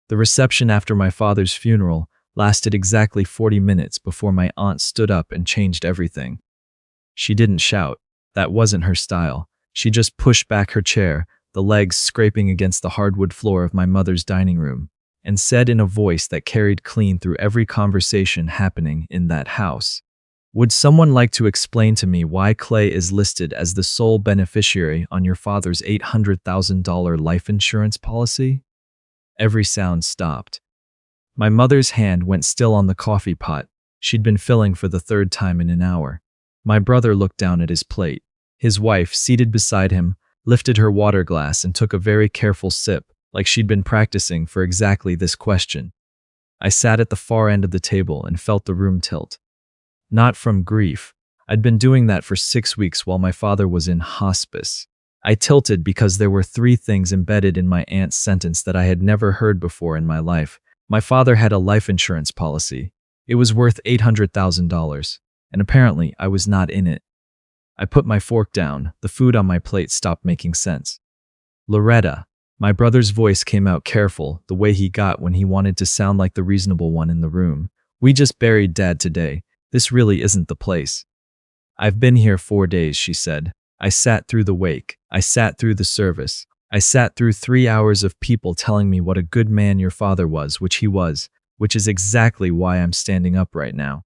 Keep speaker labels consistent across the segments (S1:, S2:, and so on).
S1: The reception after my father's funeral lasted exactly 40 minutes before my aunt stood up and changed everything. She didn't shout. That wasn't her style. She just pushed back her chair, the legs scraping against the hardwood floor of my mother's dining room, and said in a voice that carried clean through every conversation happening in that house, "Would someone like to explain to me why Clay is listed as the sole beneficiary on your father's $800,000 life insurance policy?" Every sound stopped. My mother's hand went still on the coffee pot she'd been filling for the third time in an hour. My brother looked down at his plate. His wife, seated beside him, lifted her water glass and took a very careful sip, like she'd been practicing for exactly this question. I sat at the far end of the table and felt the room tilt. Not from grief. I'd been doing that for 6 weeks while my father was in hospice. I tilted because there were 3 things embedded in my aunt's sentence that I had never heard before in my life. My father had a life insurance policy. It was worth $800,000, and apparently I was not in it. I put my fork down. The food on my plate stopped making sense. "Loretta." My brother's voice came out careful, the way he got when he wanted to sound like the reasonable one in the room. "We just buried Dad today. This really isn't the place." "I've been here 4 days," she said. "I sat through the wake. I sat through the service. I sat through 3 hours of people telling me what a good man your father was, which he was, which is exactly why I'm standing up right now."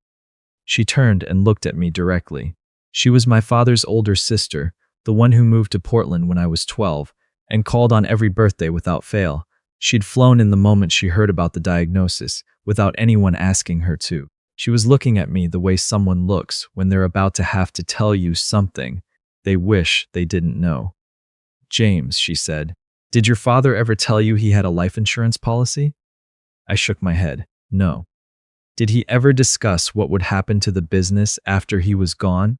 S1: She turned and looked at me directly. She was my father's older sister, the one who moved to Portland when I was 12, and called on every birthday without fail. She'd flown in the moment she heard about the diagnosis, without anyone asking her to. She was looking at me the way someone looks when they're about to have to tell you something they wish they didn't know. "James," she said, "did your father ever tell you he had a life insurance policy?" I shook my head. "No." "Did he ever discuss what would happen to the business after he was gone?"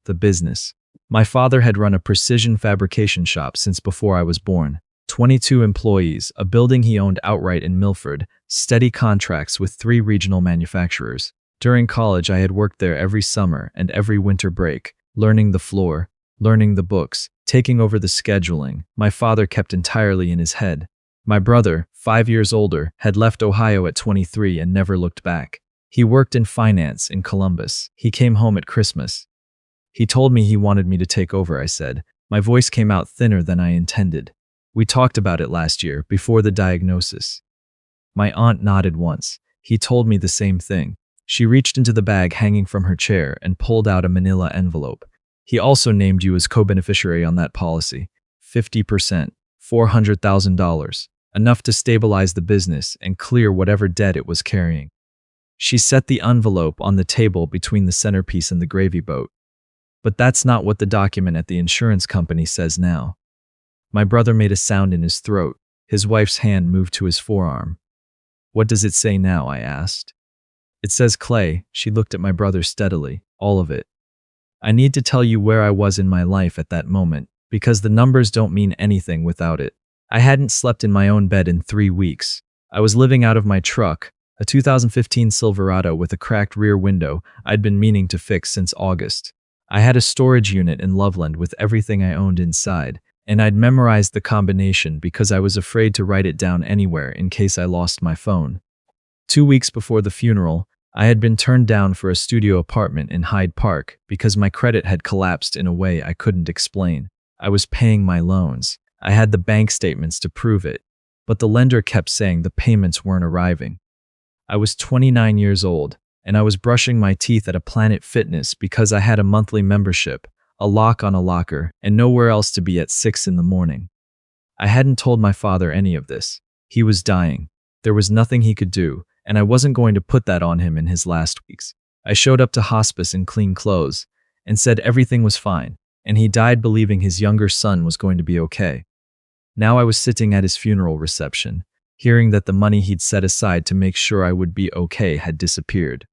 S1: The business. My father had run a precision fabrication shop since before I was born. 22 employees, a building he owned outright in Milford, steady contracts with 3 regional manufacturers. During college, I had worked there every summer and every winter break, learning the floor, learning the books, taking over the scheduling. My father kept entirely in his head. My brother, 5 years older, had left Ohio at 23 and never looked back. He worked in finance in Columbus. He came home at Christmas. "He told me he wanted me to take over," I said. My voice came out thinner than I intended. "We talked about it last year, before the diagnosis." My aunt nodded once. "He told me the same thing." She reached into the bag hanging from her chair and pulled out a manila envelope. "He also named you as co-beneficiary on that policy. 50%, $400,000, enough to stabilize the business and clear whatever debt it was carrying." She set the envelope on the table between the centerpiece and the gravy boat. "But that's not what the document at the insurance company says now." My brother made a sound in his throat. His wife's hand moved to his forearm. "What does it say now?" I asked. "It says Clay." She looked at my brother steadily. "All of it." I need to tell you where I was in my life at that moment, because the numbers don't mean anything without it. I hadn't slept in my own bed in 3 weeks. I was living out of my truck, a 2015 Silverado with a cracked rear window I'd been meaning to fix since August. I had a storage unit in Loveland with everything I owned inside, and I'd memorized the combination because I was afraid to write it down anywhere in case I lost my phone. 2 weeks before the funeral, I had been turned down for a studio apartment in Hyde Park because my credit had collapsed in a way I couldn't explain. I was paying my loans. I had the bank statements to prove it, but the lender kept saying the payments weren't arriving. I was 29 years old, and I was brushing my teeth at a Planet Fitness because I had a monthly membership, a lock on a locker, and nowhere else to be at 6 in the morning. I hadn't told my father any of this. He was dying. There was nothing he could do, and I wasn't going to put that on him in his last weeks. I showed up to hospice in clean clothes and said everything was fine, and he died believing his younger son was going to be okay. Now I was sitting at his funeral reception, hearing that the money he'd set aside to make sure I would be okay had disappeared.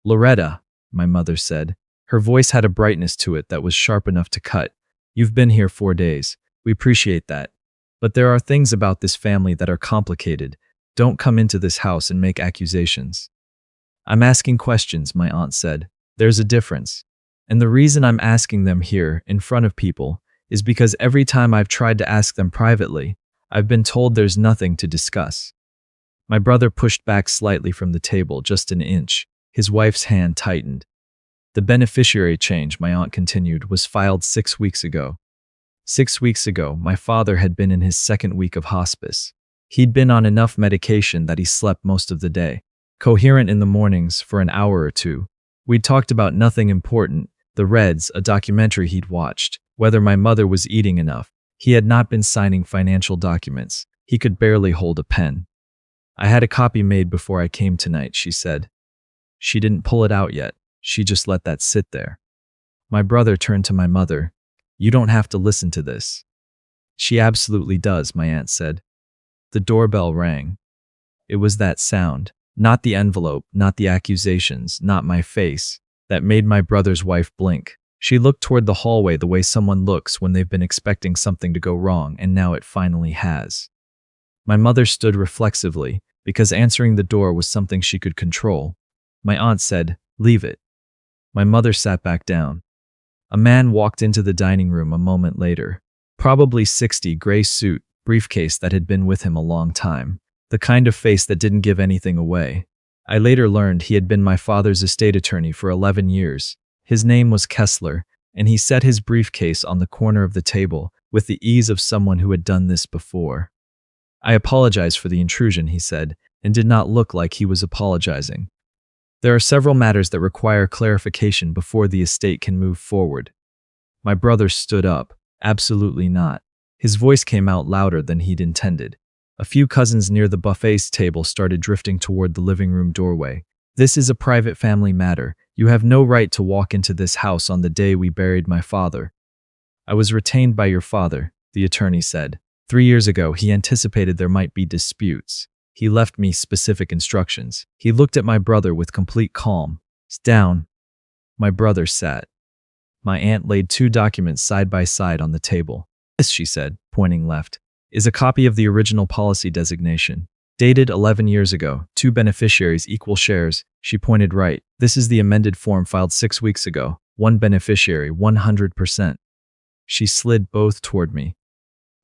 S1: "Loretta," my mother said. Her voice had a brightness to it that was sharp enough to cut. "You've been here 4 days. We appreciate that. But there are things about this family that are complicated. Don't come into this house and make accusations." "I'm asking questions," my aunt said. "There's a difference. And the reason I'm asking them here, in front of people, is because every time I've tried to ask them privately, I've been told there's nothing to discuss." My brother pushed back slightly from the table, just an inch. His wife's hand tightened. The beneficiary change, my aunt continued, was filed 6 weeks ago. 6 weeks ago, my father had been in his second week of hospice. He'd been on enough medication that he slept most of the day, coherent in the mornings for an hour or two. We'd talked about nothing important, the Reds, a documentary he'd watched, whether my mother was eating enough. He had not been signing financial documents. He could barely hold a pen. I had a copy made before I came tonight, she said. She didn't pull it out yet. She just let that sit there. My brother turned to my mother. You don't have to listen to this. She absolutely does, my aunt said. The doorbell rang. It was that sound, not the envelope, not the accusations, not my face, that made my brother's wife blink. She looked toward the hallway the way someone looks when they've been expecting something to go wrong, and now it finally has. My mother stood reflexively, because answering the door was something she could control. My aunt said, "Leave it." My mother sat back down. A man walked into the dining room a moment later. Probably 60, gray suit, briefcase that had been with him a long time. The kind of face that didn't give anything away. I later learned he had been my father's estate attorney for 11 years. His name was Kessler, and he set his briefcase on the corner of the table with the ease of someone who had done this before. I apologize for the intrusion, he said, and did not look like he was apologizing. There are several matters that require clarification before the estate can move forward. My brother stood up. Absolutely not. His voice came out louder than he'd intended. A few cousins near the buffet's table started drifting toward the living room doorway. This is a private family matter. You have no right to walk into this house on the day we buried my father. I was retained by your father, the attorney said. 3 years ago, he anticipated there might be disputes. He left me specific instructions. He looked at my brother with complete calm. "Sit down." My brother sat. My aunt laid 2 documents side by side on the table. "This," she said, pointing left, "is a copy of the original policy designation. Dated 11 years ago, 2 beneficiaries, equal shares." She pointed right. "This is the amended form filed 6 weeks ago. 1 beneficiary, 100%. She slid both toward me.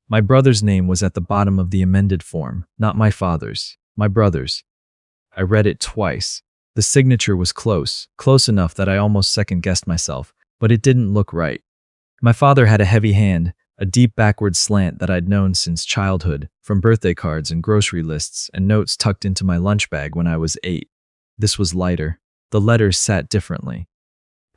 S1: My brother's name was at the bottom of the amended form, not my father's, my brother's. I read it twice. The signature was close enough that I almost second-guessed myself, but it didn't look right. My father had a heavy hand, a deep backward slant that I'd known since childhood, from birthday cards and grocery lists and notes tucked into my lunch bag when I was 8. This was lighter. The letters sat differently.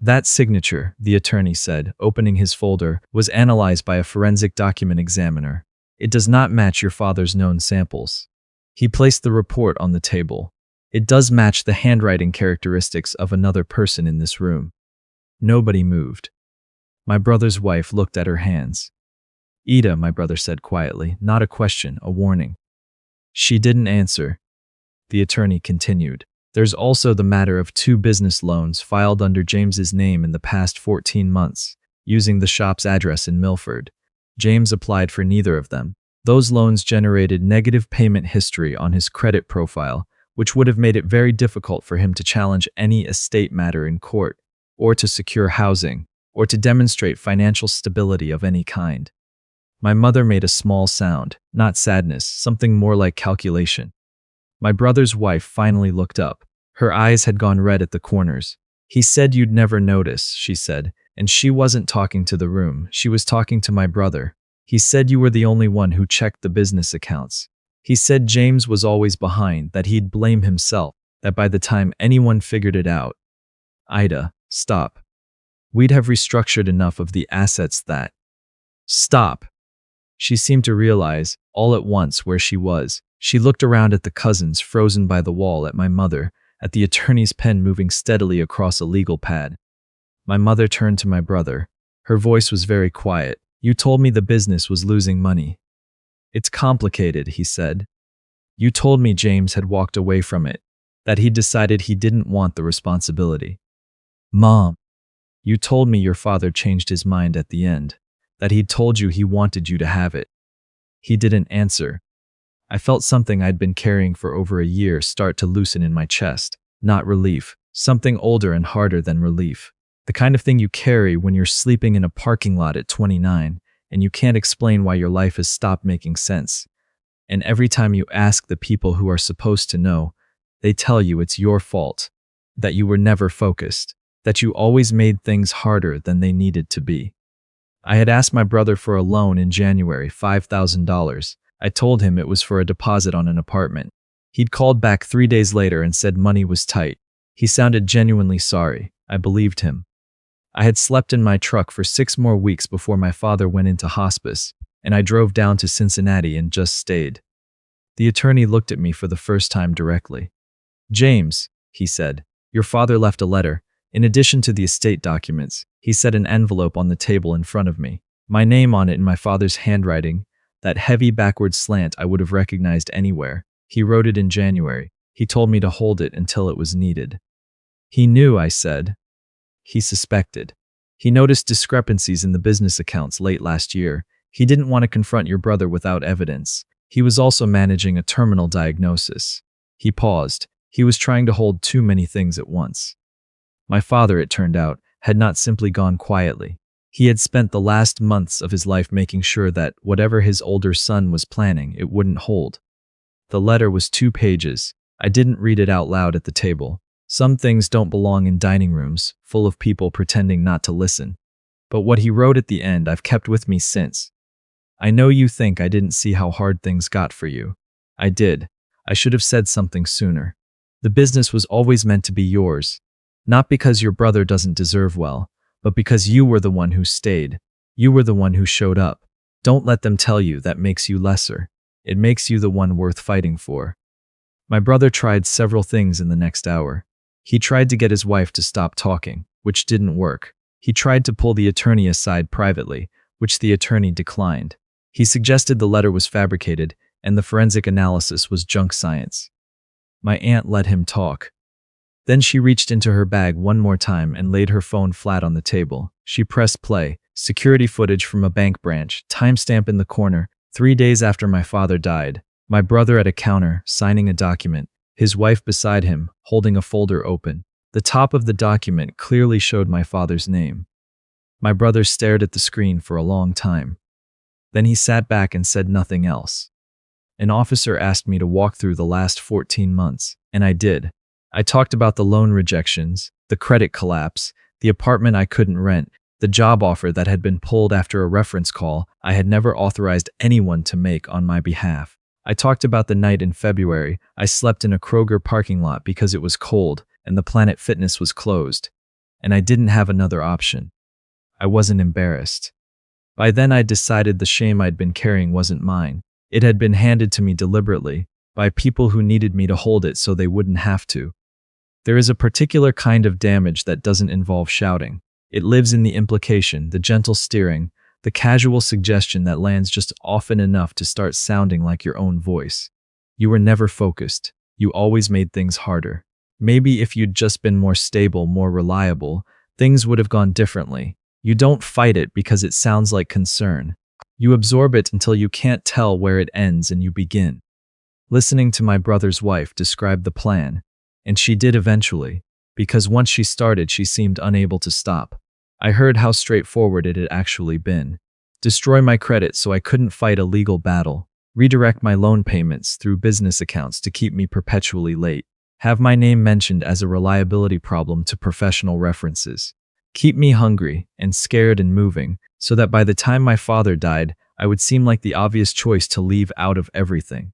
S1: That signature, the attorney said, opening his folder, was analyzed by a forensic document examiner. It does not match your father's known samples. He placed the report on the table. It does match the handwriting characteristics of another person in this room. Nobody moved. My brother's wife looked at her hands. "Ida," my brother said quietly, not a question, a warning. She didn't answer. The attorney continued. "There's also the matter of 2 business loans filed under James's name in the past 14 months, using the shop's address in Milford. James applied for neither of them. Those loans generated negative payment history on his credit profile, which would have made it very difficult for him to challenge any estate matter in court, or to secure housing, or to demonstrate financial stability of any kind." My mother made a small sound, not sadness, something more like calculation. My brother's wife finally looked up. Her eyes had gone red at the corners. "He said you'd never notice," she said, and she wasn't talking to the room. She was talking to my brother. "He said you were the only one who checked the business accounts. He said James was always behind, that he'd blame himself, that by the time anyone figured it out." "Ida, stop. We'd have restructured enough of the assets that—" "Stop." She seemed to realize, all at once, where she was. She looked around at the cousins frozen by the wall, at my mother, at the attorney's pen moving steadily across a legal pad. My mother turned to my brother. Her voice was very quiet. "You told me the business was losing money." "It's complicated," he said. "You told me James had walked away from it, that he'd decided he didn't want the responsibility." "Mom, you told me your father changed his mind at the end, that he'd told you he wanted you to have it." He didn't answer. I felt something I'd been carrying for over a year start to loosen in my chest. Not relief, something older and harder than relief. The kind of thing you carry when you're sleeping in a parking lot at 29 and you can't explain why your life has stopped making sense. And every time you ask the people who are supposed to know, they tell you it's your fault, that you were never focused, that you always made things harder than they needed to be. I had asked my brother for a loan in January, $5,000. I told him it was for a deposit on an apartment. He'd called back 3 days later and said money was tight. He sounded genuinely sorry. I believed him. I had slept in my truck for 6 more weeks before my father went into hospice, and I drove down to Cincinnati and just stayed. The attorney looked at me for the first time directly. "James," he said, "your father left a letter. In addition to the estate documents, he set an envelope on the table in front of me. My name on it in my father's handwriting, that heavy backward slant I would have recognized anywhere. He wrote it in January. He told me to hold it until it was needed." "He knew," I said. "He suspected. He noticed discrepancies in the business accounts late last year. He didn't want to confront your brother without evidence. He was also managing a terminal diagnosis." He paused. He was trying to hold too many things at once. My father, it turned out, had not simply gone quietly. He had spent the last months of his life making sure that whatever his older son was planning, it wouldn't hold. The letter was 2 pages. I didn't read it out loud at the table. Some things don't belong in dining rooms, full of people pretending not to listen. But what he wrote at the end I've kept with me since. "I know you think I didn't see how hard things got for you. I did. I should have said something sooner. The business was always meant to be yours. Not because your brother doesn't deserve well, but because you were the one who stayed. You were the one who showed up. Don't let them tell you that makes you lesser. It makes you the one worth fighting for." My brother tried several things in the next hour. He tried to get his wife to stop talking, which didn't work. He tried to pull the attorney aside privately, which the attorney declined. He suggested the letter was fabricated and the forensic analysis was junk science. My aunt let him talk. Then she reached into her bag one more time and laid her phone flat on the table. She pressed play. Security footage from a bank branch, timestamp in the corner, 3 days after my father died. My brother at a counter, signing a document. His wife beside him, holding a folder open. The top of the document clearly showed my father's name. My brother stared at the screen for a long time. Then he sat back and said nothing else. An officer asked me to walk through the last 14 months, and I did. I talked about the loan rejections, the credit collapse, the apartment I couldn't rent, the job offer that had been pulled after a reference call I had never authorized anyone to make on my behalf. I talked about the night in February I slept in a Kroger parking lot because it was cold and the Planet Fitness was closed, and I didn't have another option. I wasn't embarrassed. By then I'd decided the shame I'd been carrying wasn't mine. It had been handed to me deliberately, by people who needed me to hold it so they wouldn't have to. There is a particular kind of damage that doesn't involve shouting. It lives in the implication, the gentle steering, the casual suggestion that lands just often enough to start sounding like your own voice. You were never focused. You always made things harder. Maybe if you'd just been more stable, more reliable, things would have gone differently. You don't fight it because it sounds like concern. You absorb it until you can't tell where it ends and you begin. Listening to my brother's wife describe the plan, and she did eventually, because once she started, she seemed unable to stop. I heard how straightforward it had actually been. Destroy my credit so I couldn't fight a legal battle. Redirect my loan payments through business accounts to keep me perpetually late. Have my name mentioned as a reliability problem to professional references. Keep me hungry and scared and moving so that by the time my father died, I would seem like the obvious choice to leave out of everything.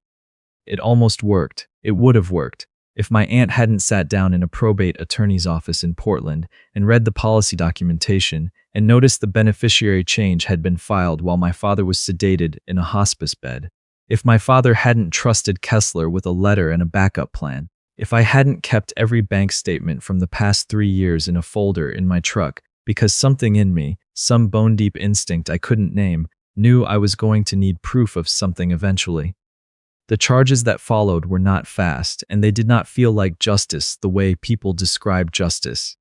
S1: It almost worked. It would have worked if my aunt hadn't sat down in a probate attorney's office in Portland and read the policy documentation and noticed the beneficiary change had been filed while my father was sedated in a hospice bed. If my father hadn't trusted Kessler with a letter and a backup plan. If I hadn't kept every bank statement from the past 3 years in a folder in my truck because something in me, some bone-deep instinct I couldn't name, knew I was going to need proof of something eventually. The charges that followed were not fast, and they did not feel like justice the way people describe justice.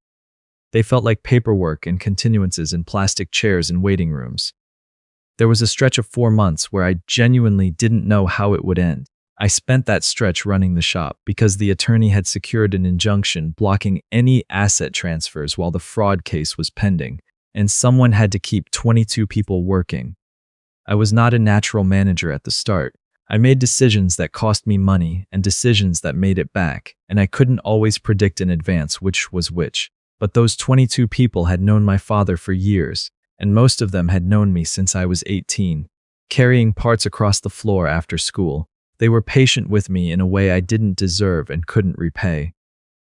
S1: They felt like paperwork and continuances in plastic chairs in waiting rooms. There was a stretch of 4 months where I genuinely didn't know how it would end. I spent that stretch running the shop because the attorney had secured an injunction blocking any asset transfers while the fraud case was pending, and someone had to keep 22 people working. I was not a natural manager at the start. I made decisions that cost me money and decisions that made it back, and I couldn't always predict in advance which was which. But those 22 people had known my father for years, and most of them had known me since I was 18. Carrying parts across the floor after school, they were patient with me in a way I didn't deserve and couldn't repay.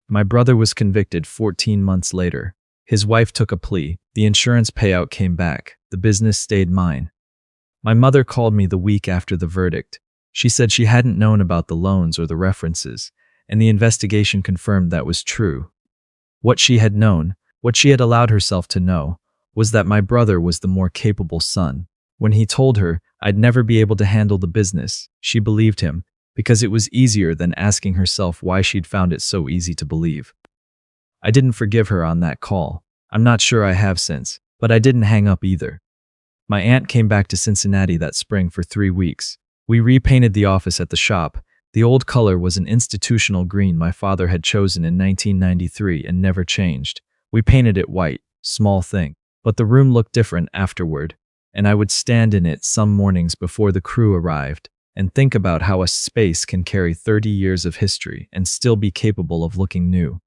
S1: My brother was convicted 14 months later. His wife took a plea, the insurance payout came back, the business stayed mine. My mother called me the week after the verdict. She said she hadn't known about the loans or the references, and the investigation confirmed that was true. What she had known, what she had allowed herself to know, was that my brother was the more capable son. When he told her I'd never be able to handle the business, she believed him, because it was easier than asking herself why she'd found it so easy to believe. I didn't forgive her on that call. I'm not sure I have since, but I didn't hang up either. My aunt came back to Cincinnati that spring for 3 weeks. We repainted the office at the shop. The old color was an institutional green my father had chosen in 1993 and never changed. We painted it white, small thing, but the room looked different afterward, and I would stand in it some mornings before the crew arrived and think about how a space can carry 30 years of history and still be capable of looking new.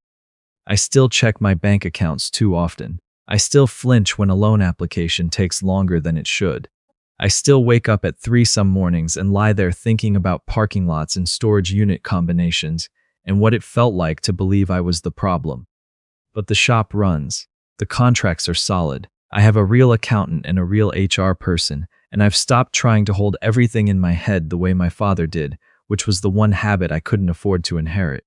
S1: I still check my bank accounts too often. I still flinch when a loan application takes longer than it should. I still wake up at 3 some mornings and lie there thinking about parking lots and storage unit combinations and what it felt like to believe I was the problem. But the shop runs. The contracts are solid. I have a real accountant and a real HR person, and I've stopped trying to hold everything in my head the way my father did, which was the one habit I couldn't afford to inherit.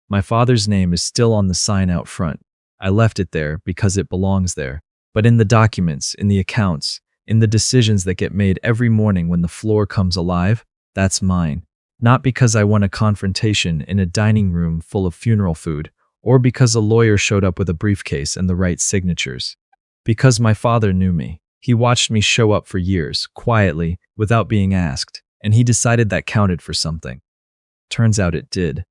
S1: My father's name is still on the sign out front. I left it there because it belongs there. But in the documents, in the accounts, in the decisions that get made every morning when the floor comes alive, that's mine. Not because I won a confrontation in a dining room full of funeral food, or because a lawyer showed up with a briefcase and the right signatures. Because my father knew me. He watched me show up for years, quietly, without being asked, and he decided that counted for something. Turns out it did.